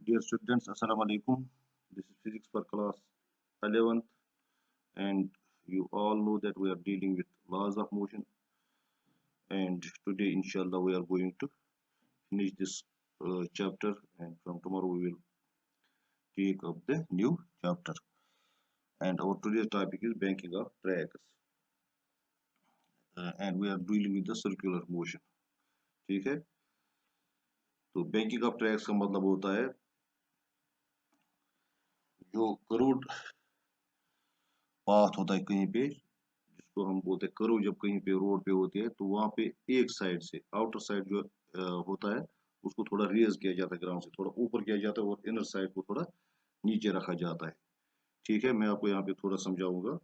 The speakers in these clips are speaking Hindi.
Dear students, Assalamu alaikum. This is physics for class 11th, and you all know that we are dealing with laws of motion. And today, inshallah, we are going to finish this chapter, and from tomorrow, we will take up the new chapter. And our today's topic is banking of tracks, and we are dealing with the circular motion. ठीक है? तो बैंकिंग ऑफ ट्रैक्स का मतलब होता है जो करोड़ पाथ होता है कहीं पे, जिसको हम बोलते हैं करो, जब कहीं पे रोड पे होती है तो वहां पे एक साइड से आउटर साइड जो होता है उसको थोड़ा रेज किया जाता है, ग्राउंड से थोड़ा ऊपर किया जाता है और इनर साइड को थोड़ा नीचे रखा जाता है। ठीक है, मैं आपको यहाँ पे थोड़ा समझाऊंगा।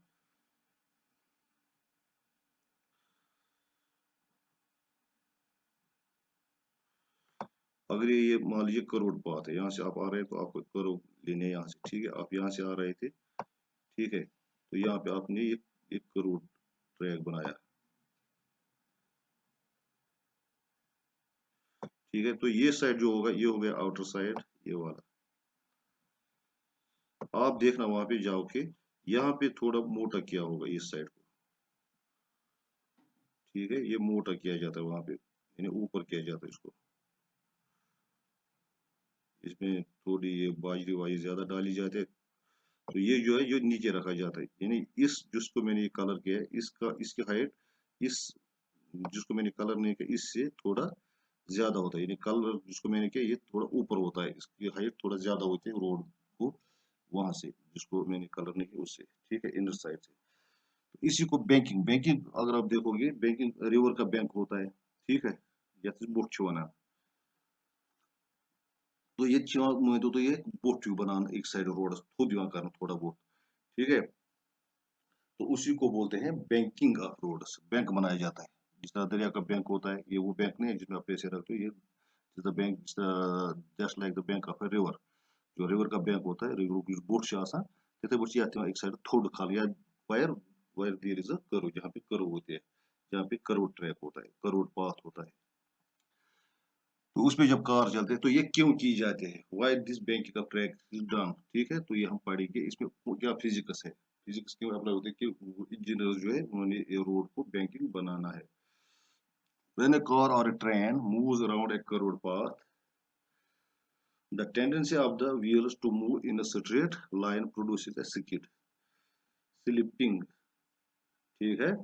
अगर ये मान लीजिए करोड़ पाथ है, यहाँ से आप आ रहे हैं तो आपको करोड़ लेने हैं यहाँ से। ठीक है, आप यहाँ से आ रहे थे। ठीक है, तो यहाँ पे आपने एक करोड़ ट्रैक बनाया। ठीक है, तो ये साइड जो होगा ये हो गया आउटर साइड, ये वाला। आप देखना वहां पे जाओ के यहाँ पे थोड़ा मोटा किया होगा इस साइड को। ठीक है, ये मोटा किया जाता है वहां पे, यानी ऊपर किया जाता है इसको। इसमें थोड़ी ये बाजरी वाजरी ज्यादा डाली जाती है, तो ये जो है ये नीचे रखा जाता है। यानी इस जिसको मैंने ये कलर किया है इसका, इसकी हाइट इस जिसको मैंने कलर नहीं किया इससे थोड़ा ज्यादा होता है। यानी कलर जिसको मैंने किया ये थोड़ा ऊपर होता है, इसकी हाइट थोड़ा ज्यादा होती है रोड को वहां से, जिसको मैंने कलर नहीं किया उससे। ठीक है, इनर साइड से। तो इसी को बैंकिंग बैंकिंग अगर आप देखोगे, बैंकिंग रिवर का बैंक होता है। ठीक है, जैसे बोट छुआना, तो ये तो ये बोट बनाना एक साइड रोड खुद करना थोड़ा बहुत। ठीक है, तो उसी को बोलते हैं बैंकिंग ऑफ रोड्स, बैंक बनाया जाता है। जिस तरह दरिया का बैंक होता है, ये वो बैंक नहीं है जिसमें आप पैसे रखते हो। ये bank just like the bank of a river. जो रिवर का बैंक होता है, रिवर बोट से आसान तिथे बोटची आती एक साइड थोड़ खाली या wire wire there is a करो, जहाँ पे करो होते हैं, जहाँ पे करोड़ ट्रैक होता है, करोड़ पाथ होता है। तो उसमें जब कार चलते हैं तो ये क्यों की जाते हैं, why this banking of track is done. ठीक है, तो ये हम पढ़ेंगे। इसमें क्या फिजिक्स है, फिजिक्स क्यों अप्लाई होते हैं कि इंजीनियर जो है उन्होंने ये रोड को बैंकिंग बनाना है। When a car or a train moves around a curved path, the tendency of the wheels to move in a straight line produces a skid, slipping। ठीक है,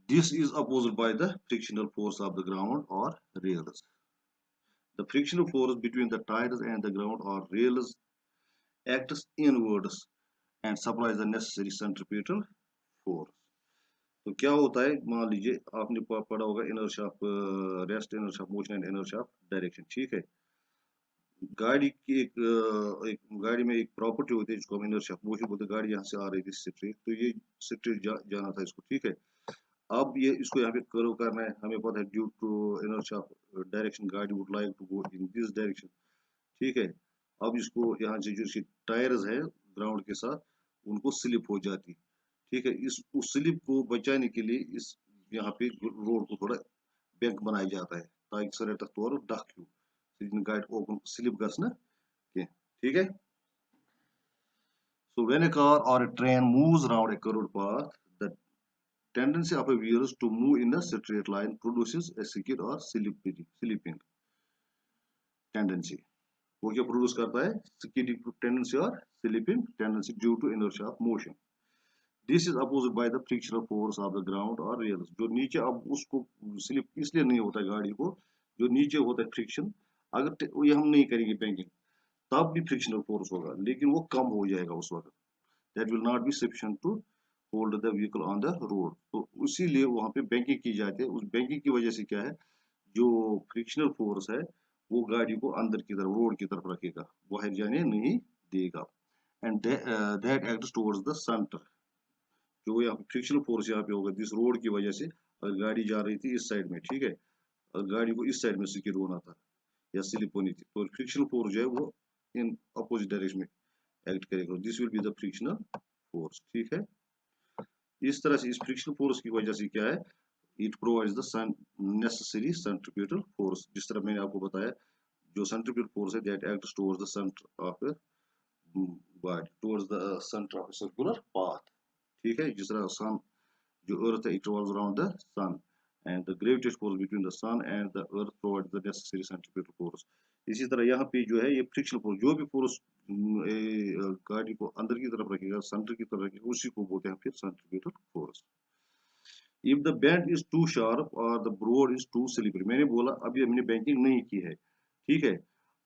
this is opposed by the frictional force of the ground or rails। The frictional force between the tires and the ground or rails acts inwards and supplies the necessary centripetal force। तो क्या होता है, मान लीजिए आपने पढ़ा होगा inertia of rest, inertia of motion and inertia of direction. ठीक है, गाड़ी की एक गाड़ी में एक प्रॉपर्टी होती है जिसको हम इनर्शिया ऑफ मोशन बोलते हैं। गाड़ी यहाँ से आ रही थी स्ट्रेट, तो ये स्ट्रेट जाना था इसको। ठीक है, अब ये इसको यहाँ पे कर्व करना है, हमें पता है due to inertia of direction गाड़ी would like to go in this direction. ठीक है, अब इसको यहाँ से जो इसकी टायर्स है ग्राउंड के साथ उनको स्लिप हो जाती। ठीक है, इस उस स्लिप को बचाने के लिए इस यहाँ पे रोड को थोड़ा बैंक बनाया जाता है, ताकि सर तक तौर दख गाड़ी ओपन स्लिप गस ना कह। ठीक है, so when a car or a train moves around a curved path, the tendency of a wheels to move in a straight line produces a skid or slipping tendency। वो क्या प्रोड्यूस करता है, skidding tendency और slipping tendency due to inertia of motion। This is opposed by the frictional force of the ground और रेल्स। जो नीचे, अब उसको स्लिप इसलिए नहीं होता है गाड़ी को, जो नीचे होता है फ्रिक्शन, अगर ये हम नहीं करेंगे बैंकिंग तब भी फ्रिक्शनल फोर्स होगा, लेकिन वो कम हो जाएगा उस वक्त। That will not be sufficient to hold the vehicle on the road. तो इसीलिए वहां पे बैंकिंग की जाती है। उस बैंकिंग की वजह से क्या है, जो फ्रिक्शनल फोर्स है वो गाड़ी को अंदर की तरफ, रोड की तरफ रखेगा, बाहर जाने नहीं देगा। And that acts towards the centre. जो यहाँ पे फ्रिक्शनल फोर्स यहाँ पे होगा दिस रोड की वजह से, अगर गाड़ी जा रही थी इस साइड में, ठीक है, अगर गाड़ी को इस साइड में स्किड होना था या स्लिप होनी थी, तो फ्रिक्शनल फोर्स जो है वो इन अपोजिट डायरेक्शन में एक्ट करेगा। This will be the frictional force. ठीक है, इस तरह से इस फ्रिक्शनल फोर्स की वजह से क्या है, it provides the necessary centrifugal force. जिस तरह मैंने आपको बताया, जो सेंट्रीफ्यूगल फोर्स है that acts towards the centre of body, towards the centre of circular path. ठीक है, जिस तरह सन, जो अर्थ है, it revolves around the sun, and the gravitation force between the sun and the earth provides the necessary centrifugal force. इसी तरह यहाँ पे जो है ये फ्रिक्शनल फोर्स, जो भी फोर्स गाड़ी को अंदर की तरफ रखेगा, सेंटर की तरफ रखेगा, उसी को बोलते हैं फिर centrifugal force. If the bend is too sharp और the road is too slippery, मैंने बोला अभी हमने बैंकिंग नहीं की है, ठीक है।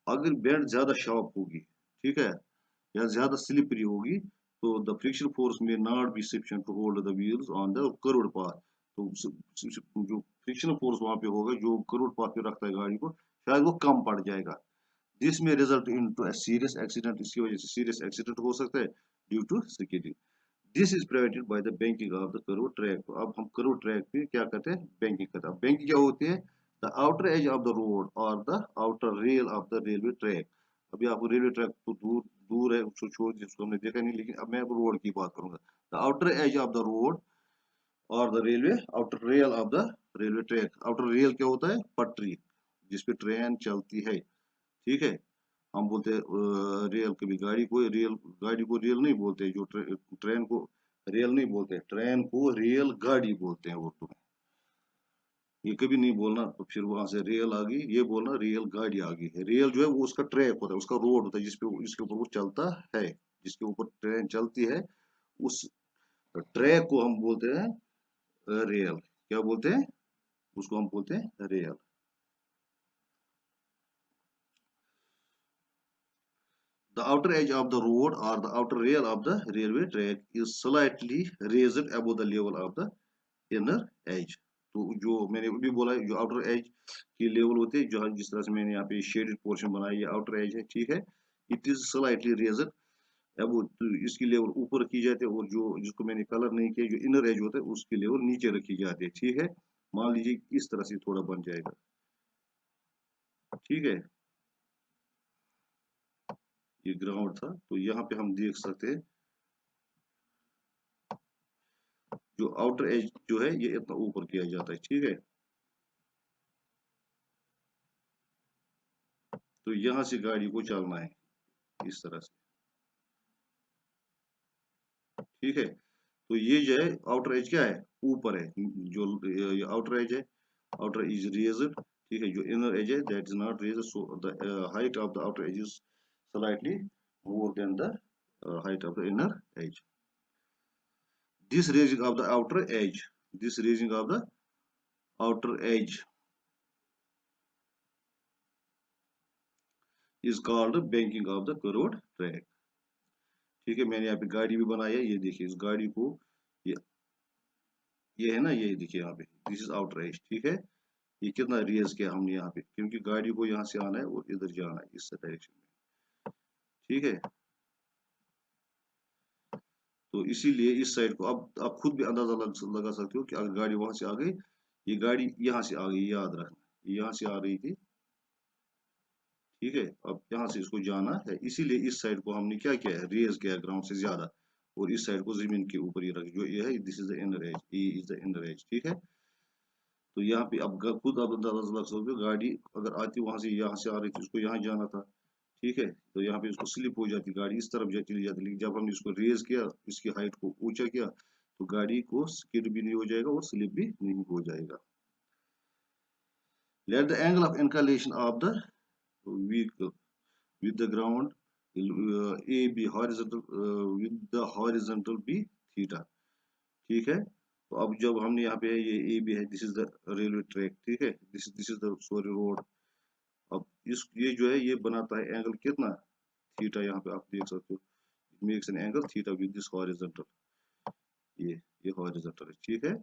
अगर बेंड ज्यादा शार्प होगी, ठीक है, या ज्यादा स्लिपरी होगी, तो the friction force may not be sufficient to hold the wheels on the curved path. तो जो फ्रिक्शनल फोर्स वहां पे होगा, जो कर्व्ड पाथ पे रखता है गाड़ी को, शायद वो कम पड़ जाएगा। This may result into a serious accident, इसकी वजह से सीरियस एक्सीडेंट हो सकता है due to skidding. This is prevented by the banking of the curve track. तो अब हम कर्व ट्रैक पे क्या करते हैं, बैंकिंग करते हैं। बैंकिंग क्या होती है, the outer edge of the road और the outer rail of the railway track. अभी आपको रेलवे ट्रैक तो दूर दूर है, उसको छोड़, जिसको हमने देखा नहीं, लेकिन अब मैं रोड की बात करूंगा। The outer edge of the road और the railway, outer rail of the railway track. Outer rail क्या होता है, पटरी जिसपे ट्रेन चलती है, ठीक है। हम बोलते हैं रेल, कभी गाड़ी को रेल, गाड़ी को रेल नहीं बोलते, जो ट्रेन को रेल नहीं बोलते, ट्रेन को रेल गाड़ी बोलते हैं उर्दू में। ये कभी नहीं बोलना तो फिर वहां से रेल आ गई, ये बोलना रेल गाड़ी आ गई है। रेल जो है वो उसका ट्रैक होता है, उसका रोड होता है, जिसके ऊपर वो चलता है, जिसके ऊपर ट्रेन चलती है, उस ट्रैक को हम बोलते हैं रेल। क्या बोलते हैं उसको, हम बोलते हैं rail. The outer edge of the road or the outer rail of the railway track is slightly raised above the level of the inner edge. तो जो मैंने अभी बोला, जो आउटर एज की लेवल होती है, जो जिस तरह से मैंने यहाँ पे शेडेड पोर्शन बनाया, ये आउटर एज है, ठीक है। इट इज स्लाइटली रेजर, अब तो इसकी लेवल ऊपर रखी जाती है, और जो जिसको मैंने कलर नहीं किया, जो इनर एज होता है, उसकी लेवल नीचे रखी जाती है, ठीक है। मान लीजिए इस तरह से थोड़ा बन जाएगा, ठीक है। ये ग्राउंड था, तो यहाँ पे हम देख सकते हैं जो आउटर एज जो है ये इतना ऊपर किया जाता है, ठीक है। तो यहां से गाड़ी को चलना है इस तरह से, ठीक है। तो ये जो है आउटर एज क्या है, ऊपर है, जो ये आउटर एज है, आउटर इज रेज्ड, ठीक है। जो इनर एज है that is not raised, so the height of the outer as is slightly more than the height of the inner as. This raising of the outer as, this raising of the outer as is called banking of the curved track, ठीक है। मैंने यहाँ पे गाड़ी भी बनाई है, ये देखिए इस गाड़ी को, ये ये है ना, ये देखिए यहाँ पे, दिस इज आउटर एज, ठीक है। ये कितना रेज किया हमने यहाँ पे, क्योंकि गाड़ी को यहाँ से आना है और इधर जाना है इस डायरेक्शन में, ठीक है। तो इसीलिए इस साइड को, अब आप खुद भी अंदाजा लगा सकते हो कि अगर गाड़ी वहां से आ गई, ये गाड़ी यहाँ से आ गई, याद रखना, ये यहाँ से आ रही थी, ठीक है। अब यहाँ से इसको जाना है, इसीलिए इस साइड को हमने क्या किया है, रेज किया है ग्राउंड से ज्यादा, और इस साइड को जमीन के ऊपर ही रख, जो ये है, this is the inner as, ये इज द इनर एज, ठीक है। तो यहाँ पे अब खुद आप अंदाजा लग सकते हो, गाड़ी अगर आती वहां से, यहाँ से आ रही थी, उसको यहाँ जाना था, ठीक है। तो यहाँ पे इसको स्लिप हो जाती, गाड़ी इस तरफ चली जाती, लेकिन जब हमने इसको रेज किया, इसकी हाइट को ऊंचा किया, तो गाड़ी को स्किड भी नहीं हो जाएगा और स्लिप भी नहीं हो जाएगा। Let the angle of inclination of the vehicle with the ground, A be horizontal, with the horizontal be theta, ठीक है। तो अब जब हमने यहाँ पे ये ए बी है, this is the railway track, ठीक है, this is the sorry road. अब इस ये जो है ये बनाता है एंगल कितना, थीटा, यहाँ पे आप देख सकते हो, it makes an angle theta with this horizontal, ये हॉरिजॉन्टल है, ठीक है।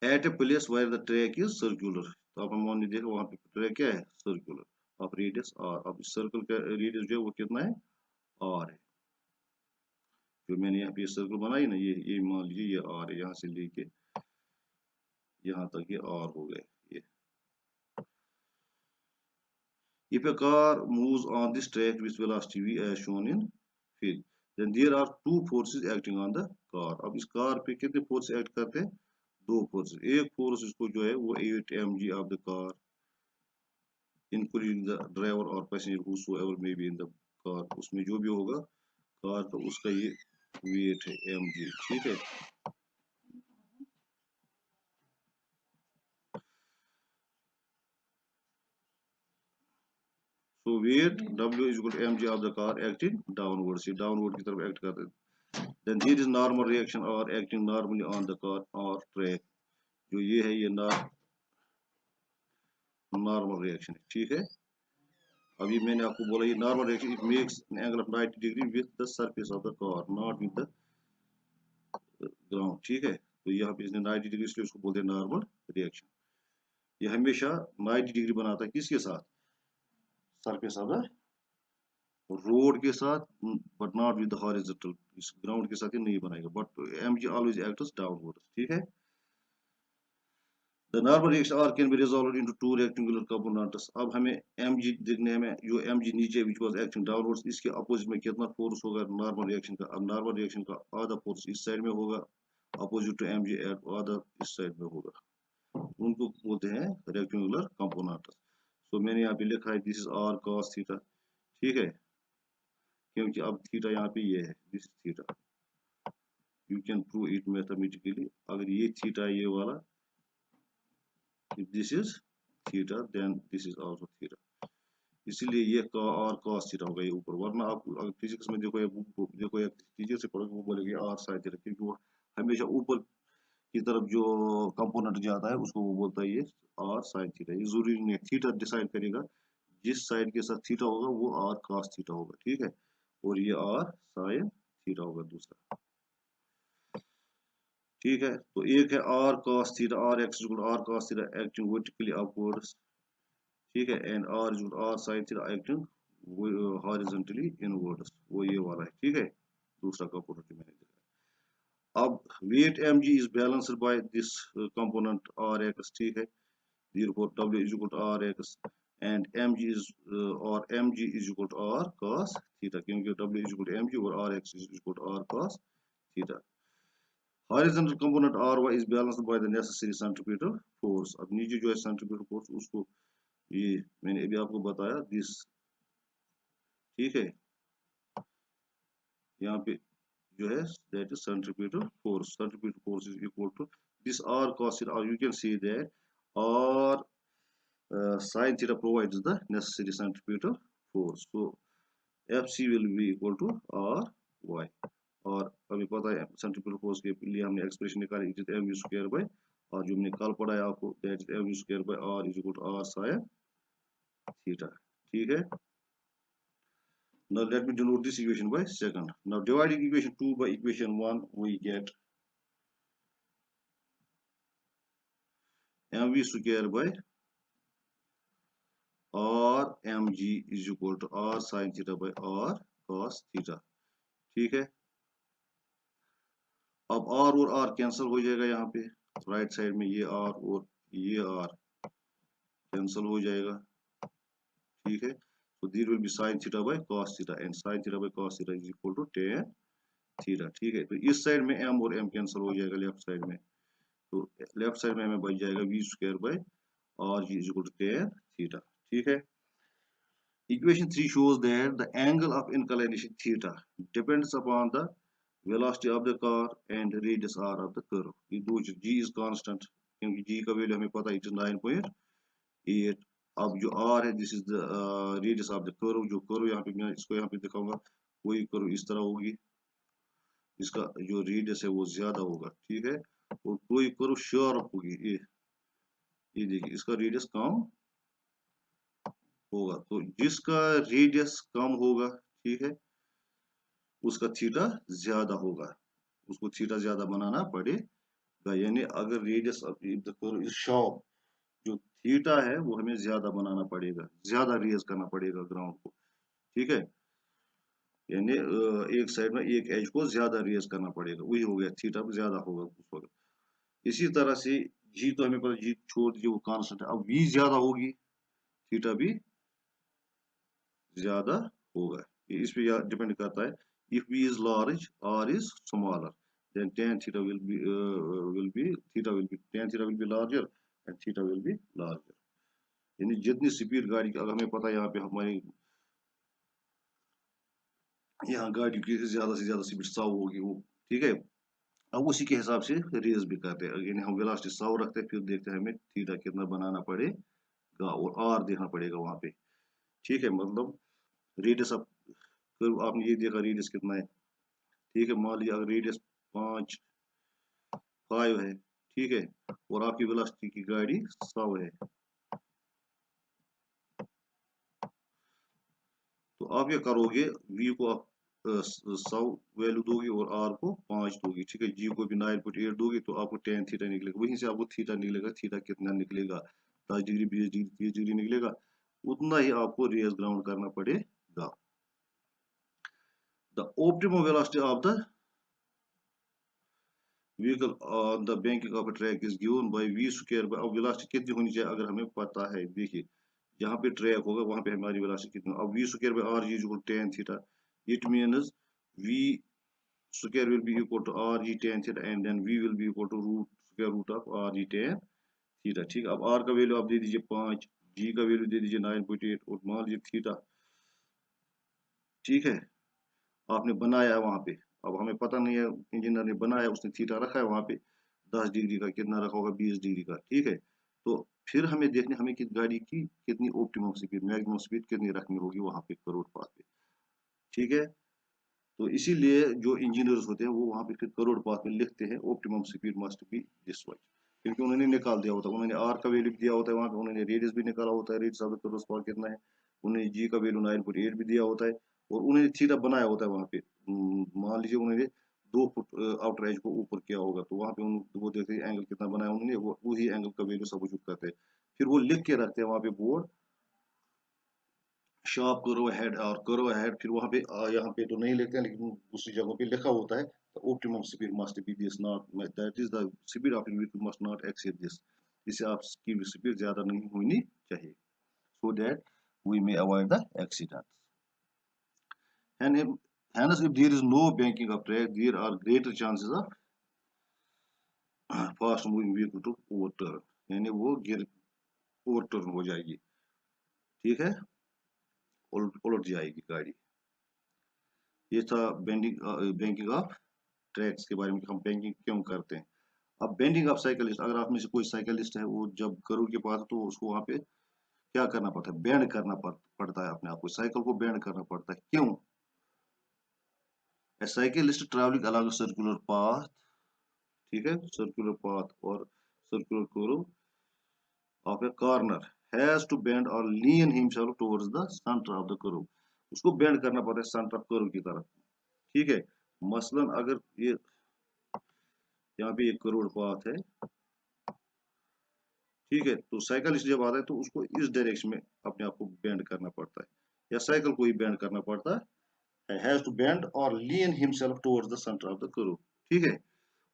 At a place where the track is circular, तो आप हमने देखा वहां पे ट्रैक क्या है, सर्कुलर ऑफ रेडियस आर। अब इस सर्कल का रेडियस जो है वो कितना है, आर है। जो मैंने यहाँ पे सर्कल बनाई ना, ये मान लीजिए ये आर है, यहाँ से लेके यहाँ तक ये आर हो गए ये। If a car moves on this track with velocity v as shown in fig, then there are two forces acting on the car. अब इस कार पे कितने फोर्स एक्ट करते हैं? दो फोर्स। एक फोर्स इसको जो है वो 8 mg of the car including the driver or passenger whosoever may be in the car, उसमें जो भी होगा कार का उसका ये वेट है mg, ठीक है। So weight W is equal to mg of the car acting downwards, ये डाउनवर्ड की तरफ एक्ट करते हैं। Then there is normal reaction or acting normally on the car or track, जो ये है ये नॉर्मल रिएक्शन है, ठीक है। अभी मैंने आपको बोला ये normal reaction, it makes an angle of 90 degree with the surface of the car, not with the ground, ठीक है। तो यहाँ पे इसने 90 डिग्री, इसलिए उसको बोलते हैं नॉर्मल रिएक्शन। ये हमेशा 90 डिग्री बनाता है किसके साथ? सरफेस ऑफ द रोड के साथ, but not with the horizontal, इस ग्राउंड के साथ ये नहीं बनाएगा, but MG always acts downward, ठीक है। The normal reaction R can be resolved into two rectangular components. अब हमें mg देखने में, जो mg नीचे which was acting downwards, इसके अपोजिट में कितना फोर्स होगा नॉर्मल रिएक्शन का? अब नॉर्मल रिएक्शन का आधा फोर्स इस साइड में होगा, अपोजिट टू mg आधा इस साइड में होगा, उनको बोलते हैं रेक्टेंगुलर कंपोनेंट्स। तो मैंने यहाँ पे लिखा है this is r cos theta, ठीक है, क्योंकि अब थीटा यहाँ पे ये है, this is theta, you can prove it mathematically. अगर ये थीटा ये वाला, if this is theta then this is also theta, इसीलिए ये r cos थीटा होगा ये ऊपर। वरना आप अगर फिजिक्स में देखो या टीचर से पढ़ोगे वो बोलेंगे r sin थीटा, क्योंकि वो हमेशा ऊपर की तरफ जो कंपोनेंट जाता है उसको वो बोलता है ये r sin थीटा। ये जरूरी नहीं है, थीटा डिसाइड करेगा, जिस साइड के साथ थीटा होगा वो r cos थीटा होगा, ठीक है, और ये r sin थीटा होगा दूसरा, ठीक है। तो एक है r cos theta, r x r cos theta acting vertically upwards, ठीक है, and r r sin theta acting horizontally inwards, वो ये वाला है, ठीक है, दूसरा कंपोनेंट मैंने दिखाया। अब weight mg is balanced by this component rx, ठीक है, therefore w is equal to rx and mg is और mg is equal to r cos theta, क्योंकि w is equal to mg और rx is equal to r cos theta. Horizontal component Ry is balanced by the necessary centripetal force। अब नीचे जो है centripetal force उसको ये मैंने अभी आपको बताया दिस, ठीक है, यहाँ पे जो है that is centripetal force, centripetal force is equal to this r cos theta, or you can say that r sin theta provides the necessary centripetal force, so Fc will be equal to Ry। और अभी पता है सेंट्रीपिटल फोर्स के लिए हमने एक्सप्रेशन निकाली, it is mv square by, और जो हमने कल पढ़ा है आपको that is mv square by r is equal to r sin theta, ठीक है। Now let me denote this equation by second. Now dividing equation 2 by equation 1 we get mv square by r mg is equal to r sin theta by r cos theta, ठीक है। अब r और r कैंसिल हो जाएगा, यहाँ पे राइट साइड में ये r और ये r कैंसिल हो जाएगा, ठीक है। तो there will be sin theta by cos theta and sin theta by cos theta is equal to tan theta, ठीक है। तो इस साइड में m और m कैंसिल हो जाएगा लेफ्ट साइड में, तो लेफ्ट साइड में हमें बच जाएगा v square by r is equal to tan theta, ठीक है। Equation 3 shows that the angle of inclination theta depends upon the velocity of the car and radius r of the curve। ये दो चीज, g is constant, क्योंकि g का वैल्यू हमें पता है इट इज 9.8। अब जो r है this is the radius of the curve, जो कर्व यहाँ पे मैं इसको यहाँ पे दिखाऊंगा, कोई कर्व इस तरह होगी, इसका जो रेडियस है वो ज्यादा होगा, ठीक है, और कोई कर्व शार्प होगी, ये देखिए इसका रेडियस कम होगा। तो जिसका रेडियस कम होगा, ठीक है, उसका थीटा ज्यादा होगा, उसको थीटा ज्यादा बनाना पड़ेगा, यानी अगर रेडियस इज शार्प, जो थीटा है वो हमें ज्यादा बनाना पड़ेगा, ज्यादा रेज करना पड़ेगा ग्राउंड को, ठीक है, यानी एक साइड में एक एज को ज्यादा रेज करना पड़ेगा, वही हो गया, थीटा ज्यादा होगा उस वक्त। इसी तरह से जी तो हमें पता, जी छोड़ दीजिए वो कांस्टेंट है, अब वी ज्यादा होगी थीटा भी ज्यादा होगा, ये इस पे डिपेंड करता है If V is large, R is smaller, then tan theta will be larger and theta will be larger. यानी जितनी स्पीड गाड़ी की, अगर हमें पता है यहाँ पे हमारी यहाँ गाड़ी की ज्यादा से ज्यादा स्पीड 100 होगी वो, ठीक है। अब उसी के हिसाब से रेस भी करते हैं, यानी हम वेलोसिटी 100 रखते हैं, फिर देखते हैं हमें थीटा कितना बनाना पड़ेगा और आर देखना पड़ेगा वहां पे, ठीक है। मतलब रेडियस, अब आपने ये देखा रेडियस कितना है, ठीक है। मान लीजिए अगर रेडियस 5 है, ठीक है, और आपकी वेलोसिटी की गाड़ी 100 है, तो आप क्या करोगे, v को आप 100 वैल्यू दोगे और r को 5 दोगे, ठीक है। g को भी 9.8 दोगे तो आपको tan थीटा निकलेगा, वहीं से आपको थीटा निकलेगा, थीटा कितना निकलेगा, 10 डिग्री, 20 डिग्री, 30 डिग्री निकलेगा। उतना ही आपको रेस ग्राउंड करना पड़ेगा। The optimum velocity of the vehicle on the banking of track is given by v square bye, अब वेलोसिटी कितनी होनी चाहिए अगर हमें पता है, देखिए जहाँ पे ट्रैक होगा वहां पे हमारी वेलोसिटी कितनी, अब v square by r is equal tan theta, it means v square will be equal to rg tan theta and then v will be equal to square root of rg tan theta, ठीक है। अब r का वैल्यू आप दे दीजिए 5, g का वैल्यू दे दीजिए 9.8 और मान लीजिए थीटा, ठीक है। आपने बनाया है वहां पे, अब हमें पता नहीं है, इंजीनियर ने बनाया, उसने थीटा रखा है वहां पे 10 डिग्री का, कितना रखा होगा 20 डिग्री का, ठीक है। तो फिर हमें देखने, हमें कि गाड़ी की कितनी ऑप्टिमम स्पीड, मैक्सिमम स्पीड कितनी रखनी होगी वहां पे करोड़ पाथ पे, ठीक है। तो इसीलिए जो इंजीनियर्स होते हैं वो वहां पे फिर करोड़ पाथ में लिखते हैं optimum speed must be this much, क्योंकि उन्होंने निकाल दिया होता है, उन्होंने आर का वैल्यू दिया होता है वहां पे, उन्होंने रेडियस भी निकाला होता है, radius of the crore path कितना है, उन्होंने जी का वैल्यू 9.8 भी दिया होता है, और उन्होंने थीटा बनाया होता है वहां पे। मान लीजिए उन्होंने 2 फुट आउटर एज को ऊपर किया होगा, तो वहां पे वो देखते हैं एंगल कितना बनाया उन्होंने, वो वही एंगल का वैल्यू सब कुछ करते हैं, फिर वो लिख के रखते हैं वहां पे बोर्ड, शॉप करो हेड और करो हेड, फिर वहां पे यहाँ पे तो नहीं लिखते हैं, लेकिन दूसरी जगहों पे लिखा होता है, the optimum speed must be this not, that is the speed of vehicle must not exceed this, इससे आपकी स्पीड ज्यादा नहीं होनी चाहिए, so that we may avoid the accidents. And hence, if there is no banking of track, there are greater chances of fast moving vehicle to overturn, यानी वो गिर ओवरटर्न हो जाएगी, ठीक है, उलट जाएगी गाड़ी। ये था बैंकिंग ऑफ ट्रैक्स के बारे में, हम बैंकिंग क्यों करते हैं। अब बेंडिंग ऑफ साइकिलिस्ट, अगर आप में से कोई साइकिलिस्ट है, वो जब करोड़ के पास तो उसको वहां पे क्या करना पड़ता है, बैंड करना पड़ता है अपने आप को, साइकिल को बैंड करना पड़ता है, क्यों। A cyclist traveling along a circular path, ठीक है, circular path और circular curve of a corner has to bend or lean himself towards the center of the curve, उसको बेंड करना पड़ता है सेंटर ऑफ कर्व की तरफ, ठीक है। मसलन अगर ये यहाँ पे एक करोड़ पाथ है, ठीक है, तो साइकिलिस्ट जब आता है तो उसको इस डायरेक्शन में अपने आप को बेंड करना पड़ता है, या साइकिल को ही बेंड करना पड़ता है, हैज टू बेंड और lean himself towards the centre of the curve, ठीक है।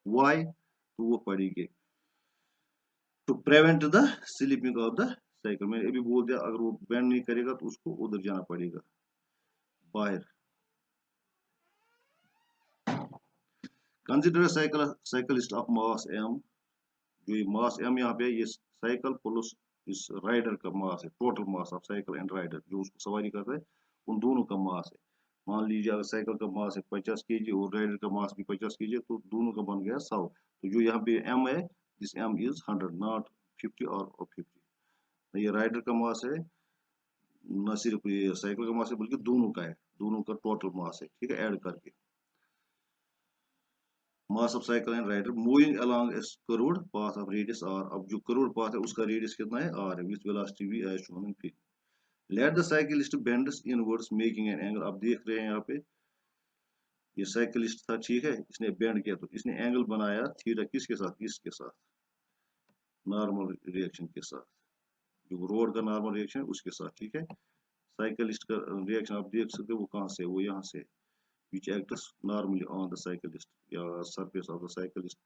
व्हाई, तो वो पढ़ेंगे, to prevent the slipping of the cycle, मैंने अभी बोल दिया, अगर वो बेंड नहीं करेगा तो उसको उधर जाना पड़ेगा बाहर। Consider cyclist of mass M, जो ये मास एम यहाँ पे, ये साइकिल प्लस इस राइडर का मास है, total mass of cycle and rider जो उसको सवारी करता है, उन दोनों का मास है। मान लीजिए अगर साइकिल का मास है 50 केजी और राइडर का मास भी 50 केजी, तो दोनों का बन गया 100, तो जो यहाँ पे एम है, दिस एम इज 100 नॉट 50 और 50, ये राइडर का मास है, न सिर्फ ये साइकिल का मास है बल्कि दोनों का है, दोनों का टोटल मास है, ठीक है, ऐड करके। Mass of cycle and rider moving along a curved path of radius R, अब जो करोड़ पाथ है उसका रेडियस कितना है, आर है, with velocity v as shown in figure. Let the cyclist bends inwards making an angle, आप देख रहे हैं यहाँ पे, ये साइकिलिस्ट था, ठीक है, इसने बेंड किया तो इसने एंगल बनाया थीटा, किसके साथ, इसके साथ, नॉर्मल रिएक्शन के साथ, जो रोड का नॉर्मल रिएक्शन है उसके साथ, ठीक है। साइकिलिस्ट का रिएक्शन आप देख सकते हो, वो कहाँ से, वो यहाँ से, which acts normally on the cyclist या surface of the cyclist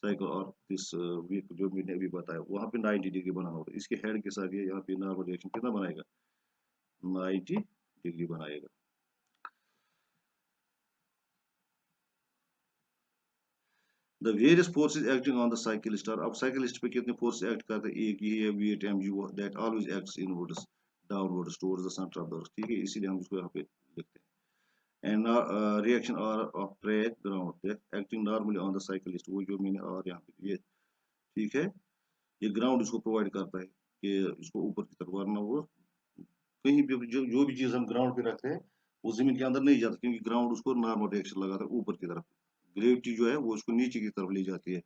cycle और दिस व्हीकल, जो मैंने अभी बताया वहां पे 90 डिग्री बनाना होगा, इसके हेड के साथ ये यहाँ पे नॉर्मल रिएक्शन कितना बनाएगा, 90 डिग्री बनाएगा। The various forces acting on the cyclist और अब साइकिलिस्ट पे कितने फोर्स एक्ट करते हैं, एक ये है weight M G that always acts inwards downwards towards the centre of the earth, ठीक है, इसीलिए हम इसको यहाँ पे लिखते हैं। And reaction R of track ground acting normally on the cyclist, वो जो मैंने और यहाँ पे ये, ठीक है, ये ग्राउंड इसको प्रोवाइड करता है कि इसको ऊपर की तरफ, वरना वो कहीं भी जो भी चीज हम ग्राउंड पे रखते हैं वो जमीन के अंदर नहीं जाता, क्योंकि ग्राउंड उसको नॉर्मल रिएक्शन लगाता है ऊपर की तरफ, ग्रेविटी जो है वो उसको नीचे की तरफ ले जाती है।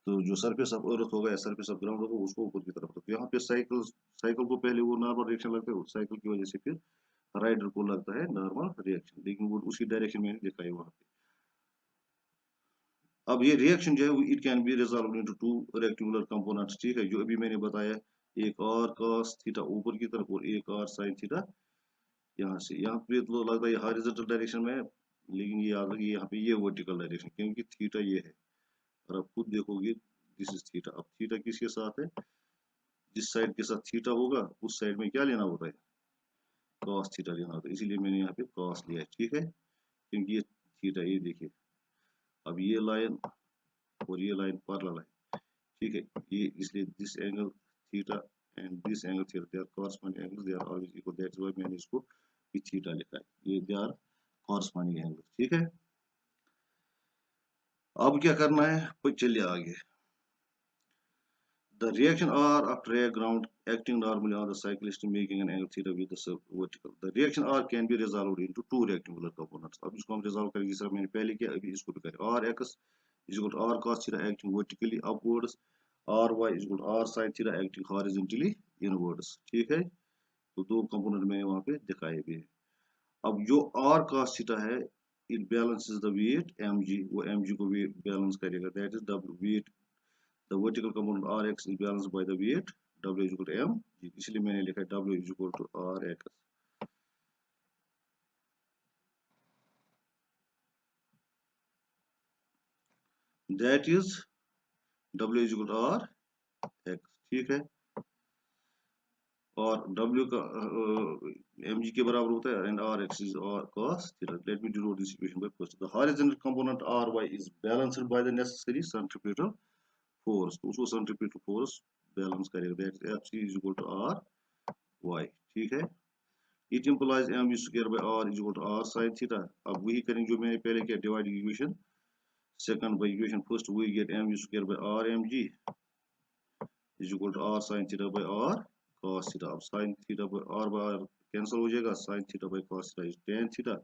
तो जो सरफेस ऑफ अर्थ होगा या सरफेस ऑफ ग्राउंड होगा उसको ऊपर की तरफ, तो यहाँ पे साइकिल साइकिल को पहले वो नॉर्मल रिएक्शन लगता है, साइकिल की वजह से फिर राइडर को लगता है नॉर्मल रिएक्शन, लेकिन वो उसी डायरेक्शन में लिखा है वहाँ पे। अब ये रिएक्शन जो है it can be resolve into two rectangular components, ठीक है, जो अभी मैंने बताया, एक और cos थीटा ऊपर की तरफ और एक और sin थीटा यहाँ से, यहाँ पे तो लगता है हॉरिजॉन्टल डायरेक्शन में, लेकिन ये याद रखिए यहाँ पे ये वर्टिकल डायरेक्शन, क्योंकि थीटा ये है और आप खुद देखोगे दिस इज थीटा। अब थीटा किसके साथ है, जिस साइड के साथ थीटा होगा उस साइड में क्या लेना होता है, cos थीटा लेना होता है, इसीलिए मैंने यहाँ पे cos लिया है, ठीक है, क्योंकि ये थीटा, ये देखिए, अब ये लाइन और ये लाइन पैरेलल है, ठीक है, ये इसलिए this angle theta and this angle theta they are corresponding angles, they are always equal, that's why मैंने इसको भी थीटा लिखा है, ये दे आर कॉरस्पॉन्डिंग एंगल, ठीक है। अब क्या करना है, तो चलिए आगे। The reaction R of drag ground acting normally on the cyclist making an angle theta with the vertical. The reaction R can be resolved into two rectangular components. अब इसको हम resolve करेंगे, जिस तरह मैंने पहले किया, अभी इसको भी करें। R x is equal to R cos theta acting vertically upwards, R y is equal to R sin theta acting horizontally inwards, ठीक है, तो दो कंपोनेंट मैंने वहां पे दिखाए भी है। अब जो R cos theta है, it balances the weight mg, वो mg को भी बैलेंस करेगा, that is w weight, the vertical component Rx is balanced by the weight W is equal to m, इसलिए मैंने लिखा है W is equal to Rx, that is W is equal to Rx, ठीक है, और W का mg के बराबर होता है, and Rx is R cos theta. Let me denote this equation by first. The horizontal component Ry is balanced by the necessary centripetal force, तो उसको centripetal force बैलेंस करेगा, that is Fc is equal to Ry, ठीक है। It implies mv square by r is equal to r sin theta. अब वही करेंगे जो मैंने पहले किया, divide equation second by equation first, we get mv square by r mg is equal to r sin theta by r cos theta. अब sin theta by r cancel हो जाएगा, sin theta by cos theta is tan theta,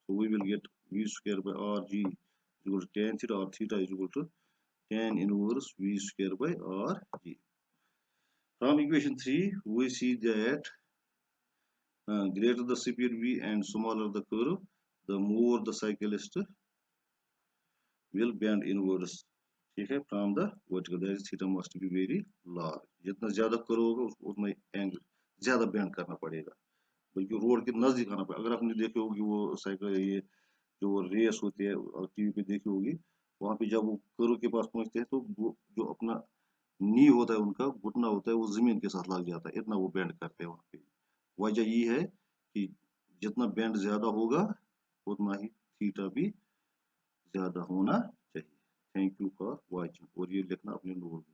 so we will get v square by rg is equal to tan theta, or theta is equal to tan inverse v square by rg. From equation 3 we see that greater the speed v and smaller the curve, the more the cyclist will bend inwards, ठीक है, from the vertical, that is theta must be very large, जितना ज्यादा कर्व होगा उसको उतना एंगल ज्यादा बेंड करना पड़ेगा, बल्कि रोड के नजदीक आना पड़ेगा। अगर आपने देखे होगी वो साइकिल, ये जो रेस होती है टीवी पे देखी होगी, वहां पे जब वो कर्व के पास पहुंचते हैं तो वो जो अपना नी होता है, उनका घुटना होता है, वो जमीन के साथ लग जाता है, इतना वो बेंड करते हैं वहां पे। वजह ये है कि जितना बेंड ज्यादा होगा उतना ही थीटा भी ज्यादा होना चाहिए। थैंक यू फॉर वॉचिंग, और ये लिखना अपने नोट